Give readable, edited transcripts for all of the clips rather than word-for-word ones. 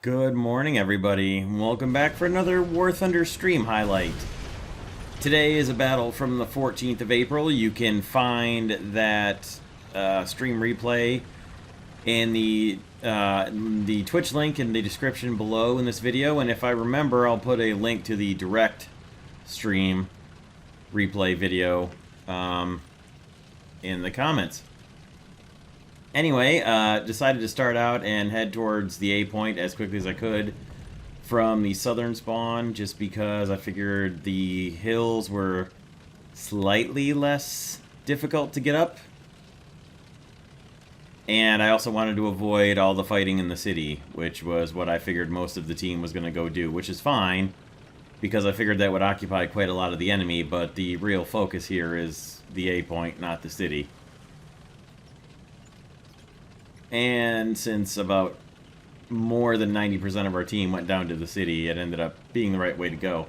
Good morning, everybody. Welcome back for another War Thunder stream highlight. Today is a battle from the 14th of April. You can find that stream replay in the Twitch link in the description below in this video, and if I remember, I'll put a link to the direct stream replay video in the comments. Anyway, decided to start out and head towards the A point as quickly as I could from the southern spawn, just because I figured the hills were slightly less difficult to get up. And I also wanted to avoid all the fighting in the city, which was what I figured most of the team was going to go do, which is fine, because I figured that would occupy quite a lot of the enemy, but the real focus here is the A point, not the city. And since about more than 90% of our team went down to the city, it ended up being the right way to go.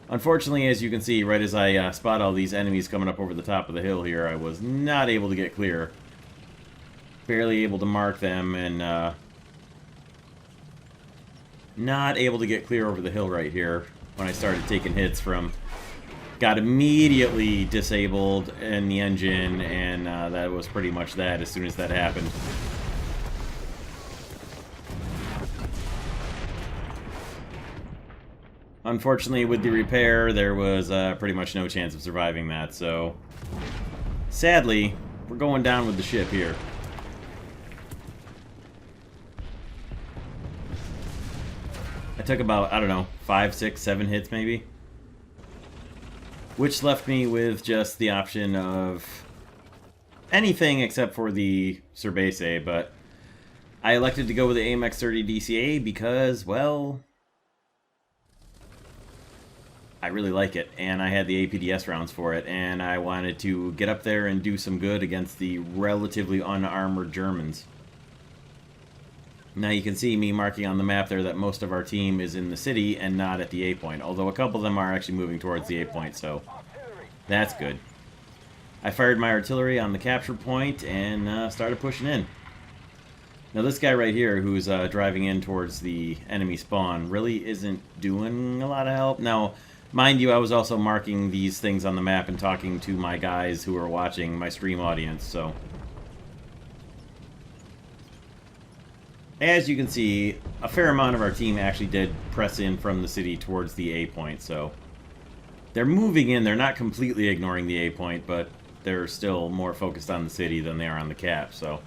Unfortunately, as you can see, right as I spot all these enemies coming up over the top of the hill here, I was not able to get clear. Barely able to mark them, and not able to get clear over the hill right here when I started taking hits from... Got immediately disabled in the engine, and that was pretty much that as soon as that happened. Unfortunately, with the repair, there was pretty much no chance of surviving that, so... Sadly, we're going down with the ship here. I took about, I don't know, 5, 6, 7 hits maybe? Which left me with just the option of anything except for the Cerbasi, but I elected to go with the AMX-30 DCA because, well, I really like it, and I had the APDS rounds for it, and I wanted to get up there and do some good against the relatively unarmored Germans. Now you can see me marking on the map there that most of our team is in the city and not at the A point, although a couple of them are actually moving towards the A point, so that's good. I fired my artillery on the capture point and started pushing in. Now this guy right here who's driving in towards the enemy spawn really isn't doing a lot of help. Now, mind you, I was also marking these things on the map and talking to my guys who are watching my stream audience, so... As you can see, a fair amount of our team actually did press in from the city towards the A point, so... They're moving in, they're not completely ignoring the A point, but they're still more focused on the city than they are on the cap, so...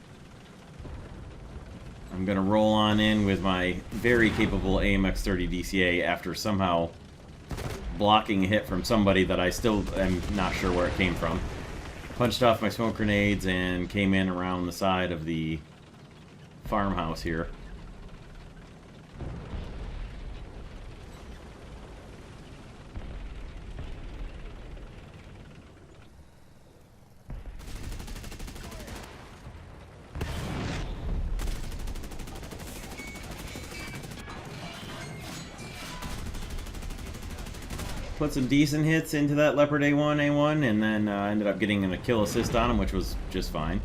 I'm gonna roll on in with my very capable AMX-30 DCA after somehow blocking a hit from somebody that I still am not sure where it came from. Punched off my smoke grenades and came in around the side of the farmhouse here. Put some decent hits into that Leopard A1, and then ended up getting a kill assist on him, which was just fine.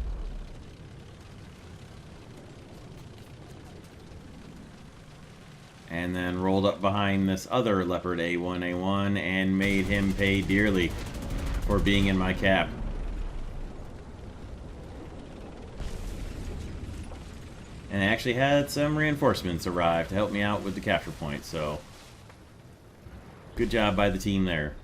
And then rolled up behind this other Leopard A1 and made him pay dearly for being in my cap. And I actually had some reinforcements arrive to help me out with the capture point, so good job by the team there.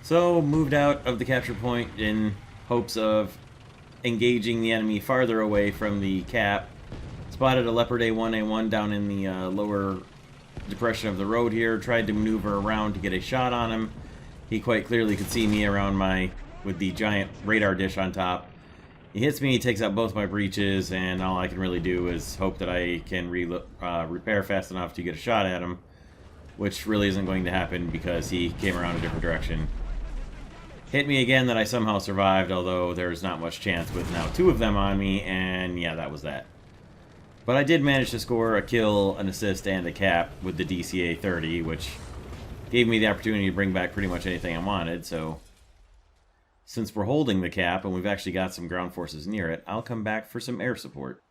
So, moved out of the capture point in hopes of engaging the enemy farther away from the cap. Spotted a Leopard A1 down in the lower depression of the road here. Tried to maneuver around to get a shot on him. He quite clearly could see me around with the giant radar dish on top. He hits me, he takes out both my breaches, and all I can really do is hope that I can repair fast enough to get a shot at him, which really isn't going to happen because he came around a different direction. Hit me again that I somehow survived, although there's not much chance with now 2 of them on me, and yeah, that was that. But I did manage to score a kill, an assist, and a cap with the DCA 30, which gave me the opportunity to bring back pretty much anything I wanted, so since we're holding the cap and we've actually got some ground forces near it, I'll come back for some air support.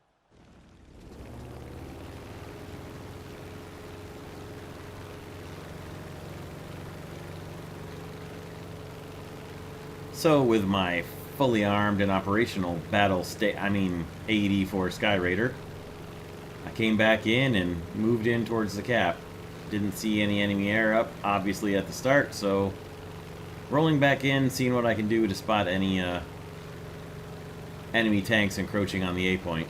So with my fully armed and operational AED for Sky Raider, I came back in and moved in towards the cap. Didn't see any enemy air up, obviously, at the start, so rolling back in, seeing what I can do to spot any enemy tanks encroaching on the A point.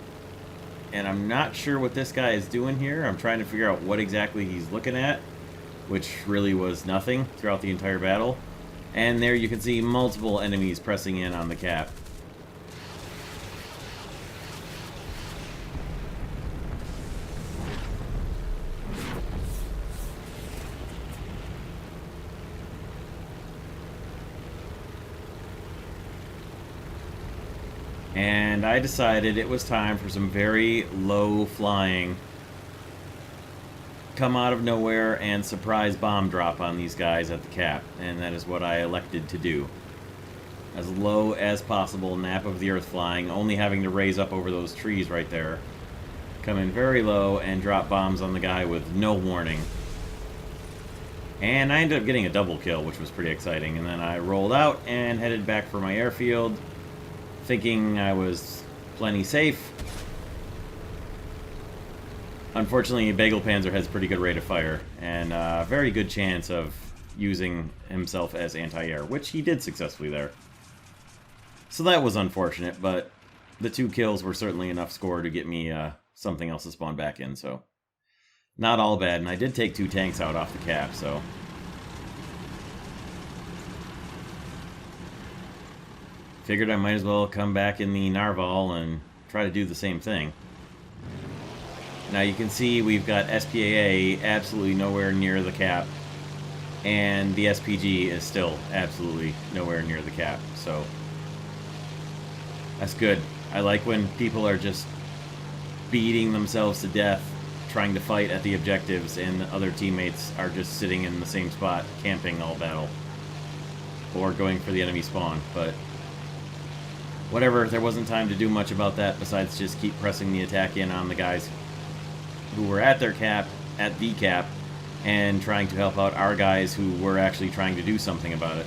And I'm not sure what this guy is doing here. I'm trying to figure out what exactly he's looking at, which really was nothing throughout the entire battle. And there you can see multiple enemies pressing in on the cap. And I decided it was time for some very low flying, come out of nowhere and surprise bomb drop on these guys at the cap, and that is what I elected to do. As low as possible, nap of the earth flying, only having to raise up over those trees right there. Come in very low and drop bombs on the guy with no warning. And I ended up getting a double kill, which was pretty exciting, and then I rolled out and headed back for my airfield, thinking I was plenty safe. Unfortunately, Bagel Panzer has pretty good rate of fire, and a very good chance of using himself as anti-air, which he did successfully there. So that was unfortunate, but the 2 kills were certainly enough score to get me something else to spawn back in, so not all bad. And I did take 2 tanks out off the cap, so figured I might as well come back in the Narval and try to do the same thing. Now you can see we've got SPAA absolutely nowhere near the cap, and the SPG is still absolutely nowhere near the cap, so that's good. I like when people are just beating themselves to death trying to fight at the objectives and the other teammates are just sitting in the same spot camping all battle or going for the enemy spawn, but whatever, there wasn't time to do much about that besides just keep pressing the attack in on the guys who were at their cap, at the cap, and trying to help out our guys who were actually trying to do something about it.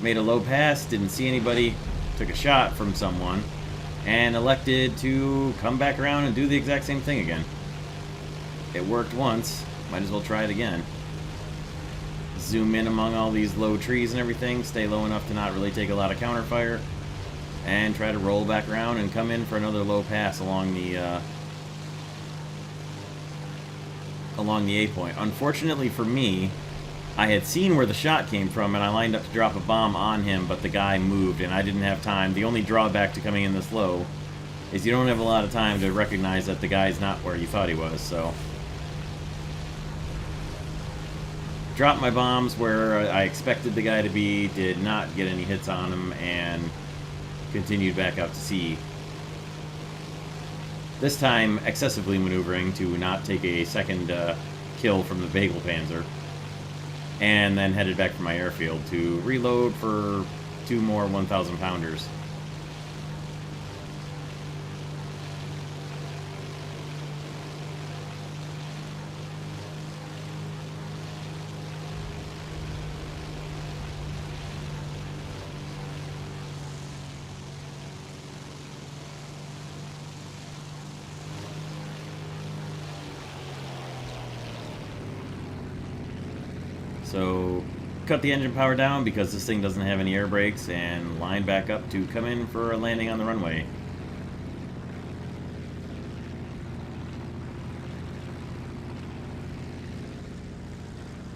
Made a low pass, didn't see anybody, took a shot from someone, and elected to come back around and do the exact same thing again. It worked once, might as well try it again. Zoom in among all these low trees and everything, stay low enough to not really take a lot of counterfire, and try to roll back around and come in for another low pass along the A point. Unfortunately for me, I had seen where the shot came from and I lined up to drop a bomb on him, but the guy moved and I didn't have time. The only drawback to coming in this low is you don't have a lot of time to recognize that the guy's not where you thought he was, so dropped my bombs where I expected the guy to be, did not get any hits on him, and continued back out to sea. This time, excessively maneuvering to not take a second kill from the Bagel Panzer. And then headed back for my airfield to reload for 2 more 1,000 pounders. So, cut the engine power down because this thing doesn't have any air brakes, and line back up to come in for a landing on the runway.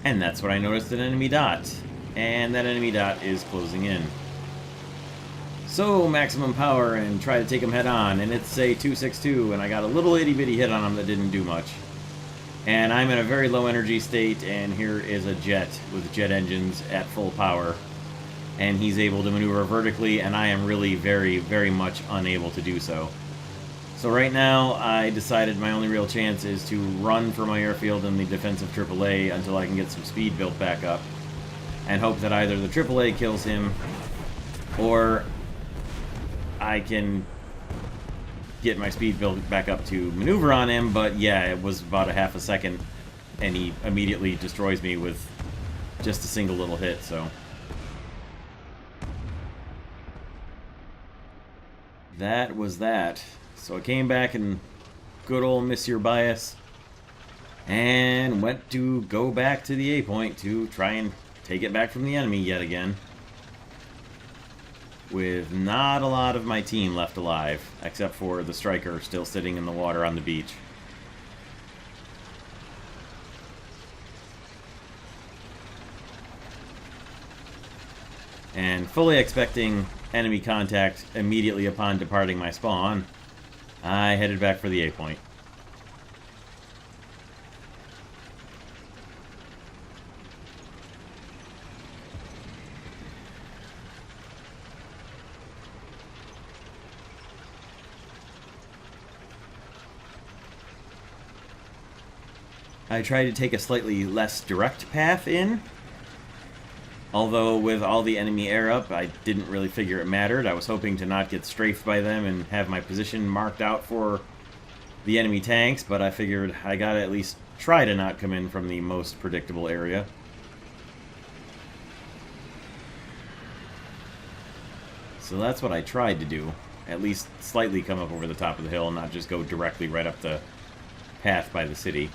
And that's when I noticed an enemy dot, and that enemy dot is closing in. So, maximum power and try to take him head on, and it's a 262, and I got a little itty-bitty hit on him that didn't do much. And I'm in a very low energy state, and here is a jet with jet engines at full power. And he's able to maneuver vertically, and I am really very, very much unable to do so. So right now, I decided my only real chance is to run for my airfield in the defensive AAA until I can get some speed built back up, and hope that either the AAA kills him, or I can get my speed built back up to maneuver on him. But yeah, it was about a half a second, and he immediately destroys me with just a single little hit, so... that was that. So I came back in good old Monsieur Bias and went to go back to the A point to try and take it back from the enemy yet again, with not a lot of my team left alive, except for the striker still sitting in the water on the beach. And fully expecting enemy contact immediately upon departing my spawn, I headed back for the A point. I tried to take a slightly less direct path in, although with all the enemy air up, I didn't really figure it mattered. I was hoping to not get strafed by them and have my position marked out for the enemy tanks, but I figured I gotta at least try to not come in from the most predictable area. So that's what I tried to do. At least slightly come up over the top of the hill and not just go directly right up the path by the city.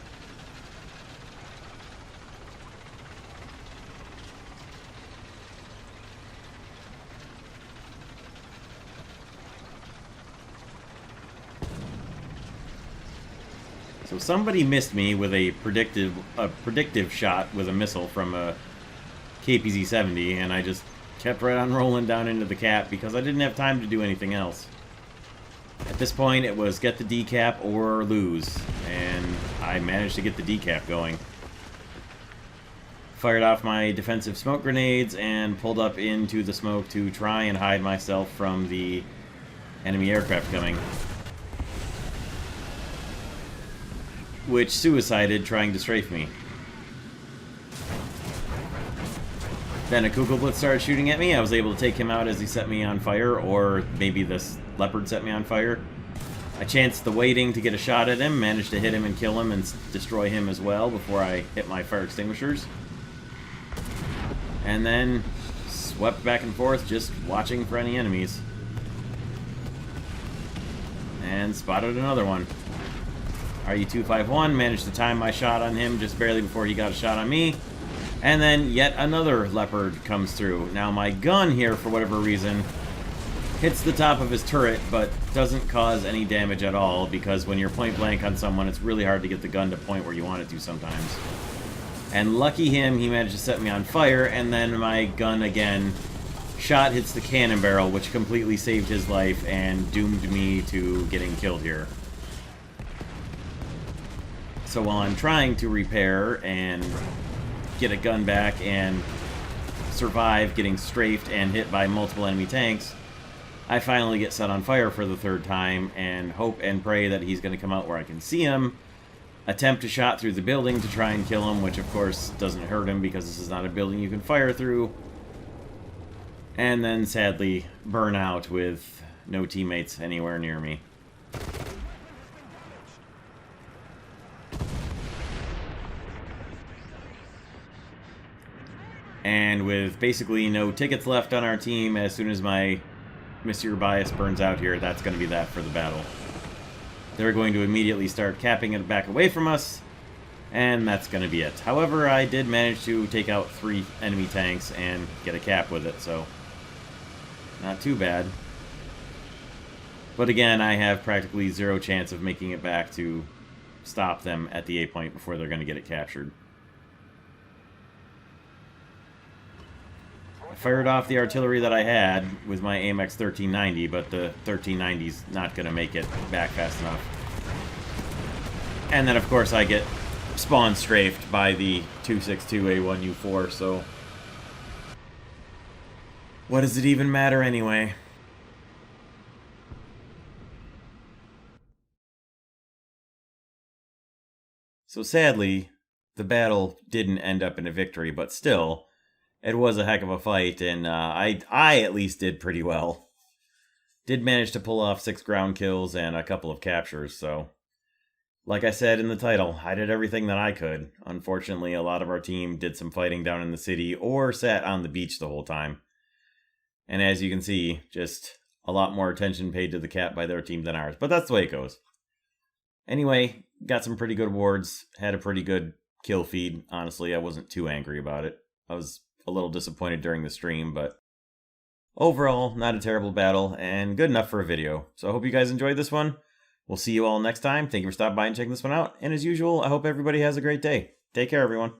So somebody missed me with a predictive shot with a missile from a KPZ-70, and I just kept right on rolling down into the cap because I didn't have time to do anything else. At this point, it was get the decap or lose, and I managed to get the decap going. Fired off my defensive smoke grenades and pulled up into the smoke to try and hide myself from the enemy aircraft coming, which suicided trying to strafe me. Then a Kugelblitz started shooting at me. I was able to take him out as he set me on fire, or maybe this leopard set me on fire. I chanced the waiting to get a shot at him, managed to hit him and kill him and destroy him as well before I hit my fire extinguishers. And then swept back and forth, just watching for any enemies. And spotted another one. RU-251 managed to time my shot on him just barely before he got a shot on me. And then yet another leopard comes through. Now my gun here, for whatever reason, hits the top of his turret, but doesn't cause any damage at all, because when you're point blank on someone, it's really hard to get the gun to point where you want it to sometimes. And lucky him, he managed to set me on fire, and then my gun again, shot hits the cannon barrel, which completely saved his life and doomed me to getting killed here. So while I'm trying to repair and get a gun back and survive getting strafed and hit by multiple enemy tanks, I finally get set on fire for the third time and hope and pray that he's going to come out where I can see him, attempt a shot through the building to try and kill him, which of course doesn't hurt him because this is not a building you can fire through, and then sadly burn out with no teammates anywhere near me. And with basically no tickets left on our team, as soon as my Monsieur Bias burns out here, that's going to be that for the battle. They're going to immediately start capping it back away from us, and that's going to be it. However, I did manage to take out 3 enemy tanks and get a cap with it, so not too bad. But again, I have practically zero chance of making it back to stop them at the A point before they're going to get it captured. I fired off the artillery that I had with my AMX-30 but the 1390's not going to make it back fast enough. And then, of course, I get spawn strafed by the 262A1U4, so what does it even matter anyway? So sadly, the battle didn't end up in a victory, but still, it was a heck of a fight, and I at least did pretty well. Did manage to pull off 6 ground kills and a couple of captures, so like I said in the title, I did everything that I could. Unfortunately, a lot of our team did some fighting down in the city or sat on the beach the whole time. And as you can see, just a lot more attention paid to the cap by their team than ours, but that's the way it goes. Anyway, got some pretty good awards, had a pretty good kill feed. Honestly, I wasn't too angry about it. I was a little disappointed during the stream, but overall, not a terrible battle, and good enough for a video. So I hope you guys enjoyed this one. We'll see you all next time. Thank you for stopping by and checking this one out. And as usual, I hope everybody has a great day. Take care, everyone.